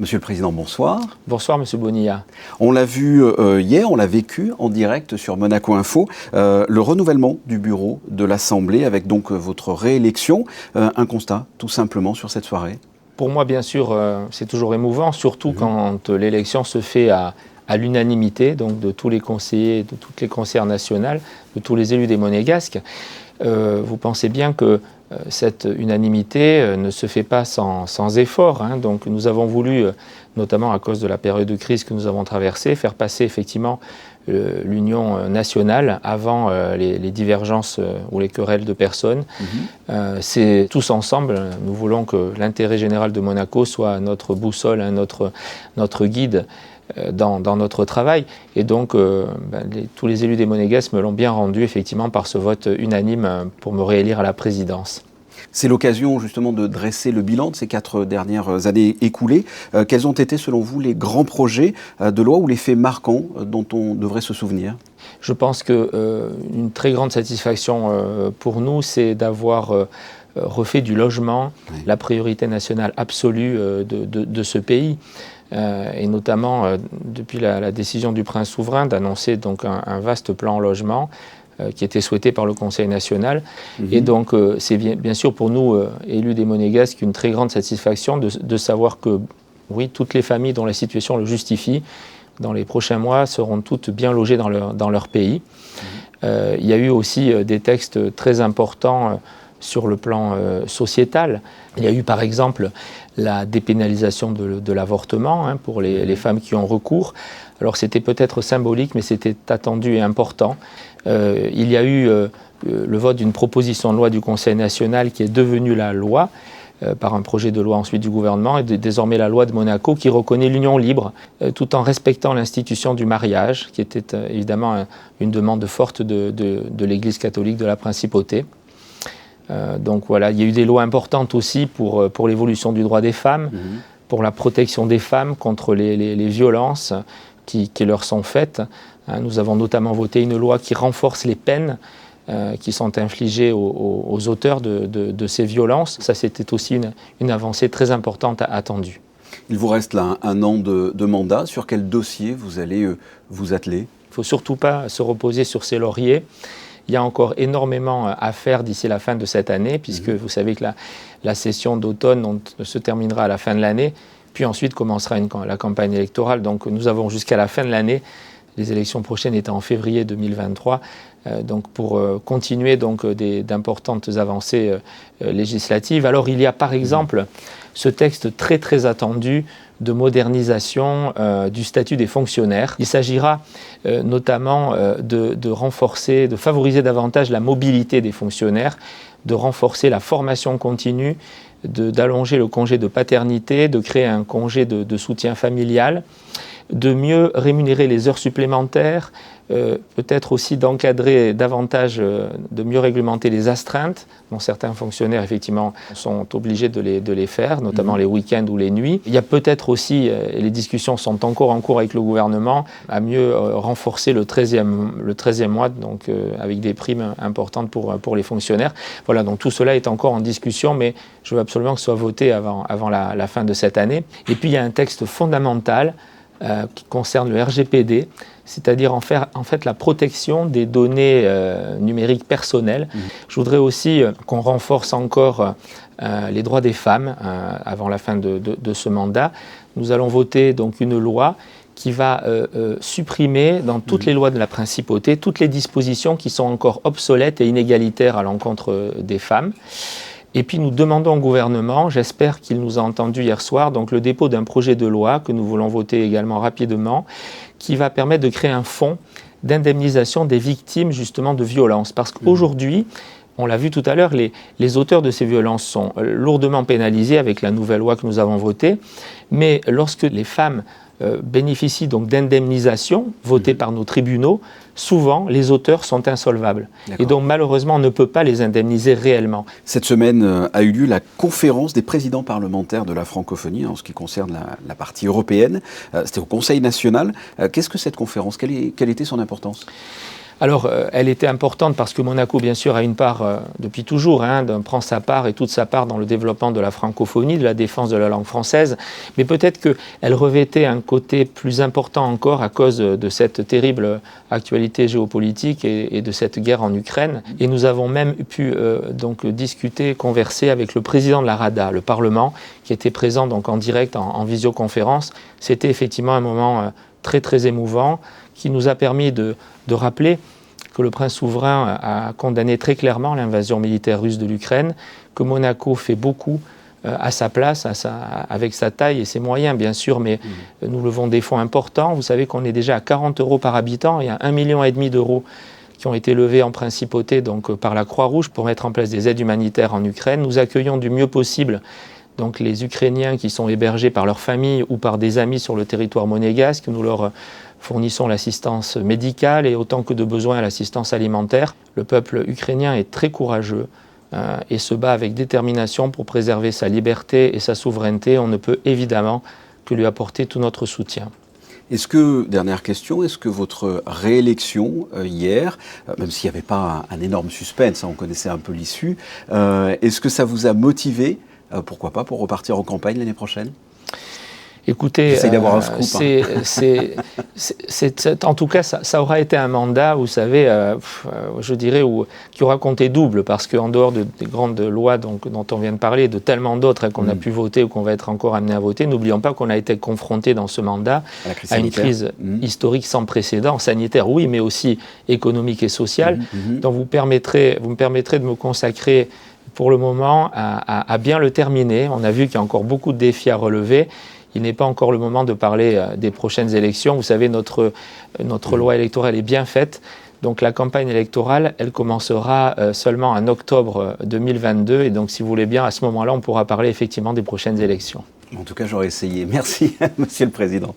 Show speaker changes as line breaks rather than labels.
Monsieur le Président, bonsoir.
Bonsoir, Monsieur Bonilla.
On l'a vu hier, on l'a vécu en direct sur Monaco Info, le renouvellement du bureau de l'Assemblée avec donc votre réélection. Un constat, tout simplement, sur cette soirée?
Pour moi, bien sûr, c'est toujours émouvant, surtout quand l'élection se fait à l'unanimité, donc de tous les conseillers, de toutes les conseillères nationales, de tous les élus des Monégasques. Vous pensez bien que cette unanimité ne se fait pas sans effort. Donc nous avons voulu, notamment à cause de la période de crise que nous avons traversée, faire passer effectivement l'union nationale avant les divergences ou les querelles de personnes. C'est tous ensemble, nous voulons que l'intérêt général de Monaco soit notre boussole, notre guide dans notre travail. Et donc, tous les élus des Monégasques me l'ont bien rendu, effectivement, par ce vote unanime pour me réélire à la présidence.
C'est l'occasion, justement, de dresser le bilan de ces 4 dernières années écoulées. Quels ont été, selon vous, les grands projets de loi ou les faits marquants dont on devrait se souvenir?
Je pense qu'une très grande satisfaction pour nous, c'est d'avoir refait du logement la priorité nationale absolue de ce pays. Et notamment depuis la décision du prince souverain d'annoncer donc un vaste plan logement qui était souhaité par le Conseil national. Et donc c'est bien sûr pour nous, élus des Monégasques, une très grande satisfaction de savoir que oui, toutes les familles dont la situation le justifie, dans les prochains mois, seront toutes bien logées dans leur pays. Il y a eu aussi des textes très importants sur le plan sociétal. Il y a eu par exemple la dépénalisation de l'avortement pour les femmes qui ont recours. Alors c'était peut-être symbolique, mais c'était attendu et important. Il y a eu le vote d'une proposition de loi du Conseil national qui est devenue la loi, par un projet de loi ensuite du gouvernement, et désormais la loi de Monaco qui reconnaît l'union libre, tout en respectant l'institution du mariage, qui était évidemment une demande forte de l'Église catholique de la principauté. Donc voilà, il y a eu des lois importantes aussi pour l'évolution du droit des femmes, pour la protection des femmes contre les violences qui leur sont faites. Nous avons notamment voté une loi qui renforce les peines qui sont infligées aux auteurs de ces violences. Ça, c'était aussi une avancée très importante attendue.
Il vous reste là un an de mandat. Sur quel dossier vous allez vous atteler?
Il ne faut surtout pas se reposer sur ses lauriers. Il y a encore énormément à faire d'ici la fin de cette année, puisque vous savez que la session d'automne se terminera à la fin de l'année, puis ensuite commencera la campagne électorale. Donc nous avons jusqu'à la fin de l'année, les élections prochaines étant en février 2023, donc pour continuer d'importantes avancées législatives. Alors il y a par exemple ce texte très très attendu de modernisation du statut des fonctionnaires. Il s'agira notamment de renforcer, de favoriser davantage la mobilité des fonctionnaires, de renforcer la formation continue, d'allonger le congé de paternité, de créer un congé de soutien familial, de mieux rémunérer les heures supplémentaires, peut-être aussi d'encadrer davantage, de mieux réglementer les astreintes, dont certains fonctionnaires effectivement sont obligés de les faire, notamment les week-ends ou les nuits. Il y a peut-être aussi, et les discussions sont encore en cours avec le gouvernement, à mieux renforcer le 13e mois, donc avec des primes importantes pour les fonctionnaires. Voilà, donc tout cela est encore en discussion, mais je veux absolument que ce soit voté avant la fin de cette année. Et puis il y a un texte fondamental qui concerne le RGPD, c'est-à-dire en fait la protection des données numériques personnelles. Je voudrais aussi qu'on renforce encore les droits des femmes avant la fin de ce mandat. Nous allons voter donc une loi qui va supprimer dans toutes les lois de la principauté toutes les dispositions qui sont encore obsolètes et inégalitaires à l'encontre des femmes. Et puis nous demandons au gouvernement, j'espère qu'il nous a entendus hier soir, donc le dépôt d'un projet de loi que nous voulons voter également rapidement, qui va permettre de créer un fonds d'indemnisation des victimes justement de violences. Parce qu'aujourd'hui, on l'a vu tout à l'heure, les auteurs de ces violences sont lourdement pénalisés avec la nouvelle loi que nous avons votée, mais lorsque les femmes bénéficient donc d'indemnisations votées par nos tribunaux, souvent les auteurs sont insolvables. Et donc malheureusement on ne peut pas les indemniser réellement.
Cette semaine a eu lieu la conférence des présidents parlementaires de la francophonie en ce qui concerne la partie européenne. C'était au Conseil national. Qu'est-ce que cette conférence? Quelle était son importance?
Alors, elle était importante parce que Monaco, bien sûr, a une part, depuis toujours, prend sa part et toute sa part dans le développement de la francophonie, de la défense de la langue française. Mais peut-être qu'elle revêtait un côté plus important encore à cause de cette terrible actualité géopolitique et de cette guerre en Ukraine. Et nous avons même pu donc discuter, converser avec le président de la Rada, le Parlement, qui était présent donc en direct, en visioconférence. C'était effectivement un moment très, très émouvant qui nous a permis de rappeler que le prince souverain a condamné très clairement l'invasion militaire russe de l'Ukraine, que Monaco fait beaucoup à sa place, avec sa taille et ses moyens, bien sûr, mais nous levons des fonds importants. Vous savez qu'on est déjà à 40 € par habitant. Il y a 1,5 million d'euros qui ont été levés en principauté donc, par la Croix-Rouge pour mettre en place des aides humanitaires en Ukraine. Nous accueillons du mieux possible donc, les Ukrainiens qui sont hébergés par leur famille ou par des amis sur le territoire monégasque. Nous leur fournissons l'assistance médicale et autant que de besoin l'assistance alimentaire. Le peuple ukrainien est très courageux et se bat avec détermination pour préserver sa liberté et sa souveraineté. On ne peut évidemment que lui apporter tout notre soutien.
Est-ce que, dernière question, est-ce que votre réélection hier, même s'il n'y avait pas un énorme suspense, on connaissait un peu l'issue, est-ce que ça vous a motivé, pourquoi pas, pour repartir en campagne l'année prochaine ?
Écoutez,
j'essaie d'avoir un scoop.
En tout cas, ça aura été un mandat, vous savez, je dirais, qui aura compté double, parce qu'en dehors des grandes lois dont on vient de parler, de tellement d'autres qu'on a pu voter ou qu'on va être encore amené à voter, n'oublions pas qu'on a été confronté dans ce mandat à une crise historique sans précédent, sanitaire, oui, mais aussi économique et sociale. Donc vous me permettrez de me consacrer pour le moment à bien le terminer. On a vu qu'il y a encore beaucoup de défis à relever. Il n'est pas encore le moment de parler des prochaines élections. Vous savez, notre loi électorale est bien faite. Donc la campagne électorale, elle commencera seulement en octobre 2022. Et donc, si vous voulez bien, à ce moment-là, on pourra parler effectivement des prochaines élections.
En tout cas, j'aurais essayé. Merci, Monsieur le Président.